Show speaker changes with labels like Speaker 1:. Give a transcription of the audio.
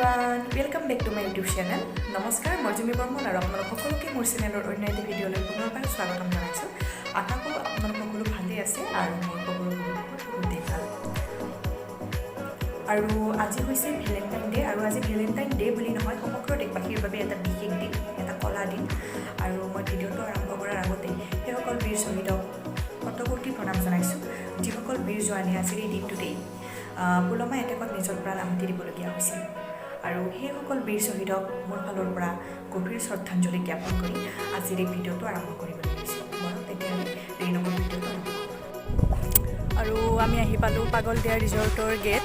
Speaker 1: everyone, welcome back to my YouTube channel. Namaskar, মই Jumi Barman আৰু আপোনালোক সকলোকে মোৰ চেনেলৰ অন্য এটা ভিডিঅ'লৈ পুনৰবাৰ স্বাগতম জনাইছোঁ। আশা কৰোঁ আপোনালোক সকলো ভালেই আছে আৰু মোৰ সকলো বহুতেই ভাল। আৰু আজি হৈছে ভেলেণ্টাইন ডে আৰু আজি ভেলেণ্টাইন ডে বুলি নহয় সমগ্ৰ দেশবাসীৰ বাবে এটা বিশেষ দিন, এটা কলা দিন। আৰু মই ভিডিঅ'টো আৰম্ভ কৰাৰ আগতে সেইসকল বীৰ শ্বহীদক শতকোটি প্ৰণাম জনাইছোঁ, যিসকল বীৰ জোৱানে আজিৰ এই দিনটোতেই পুলৱামা এটেকত নিজৰ প্ৰাণ আহুতি দিবলগীয়া হৈছিল। আৰু সেইসকল বীৰ শ্বহীদক মোৰ ফালৰ পৰা গভীৰ শ্ৰদ্ধাঞ্জলি জ্ঞাপন কৰি আজিৰ এই ভিডিঅ'টো আৰম্ভ কৰিবলৈ লৈছোঁ। মই তেতিয়াহ'লে দেৰি নকৰি ভিডিঅ'টো আৰম্ভ কৰোঁ। আৰু আমি আহি পালোঁ পাগলদিয়া ৰিজৰ্টৰ গেট।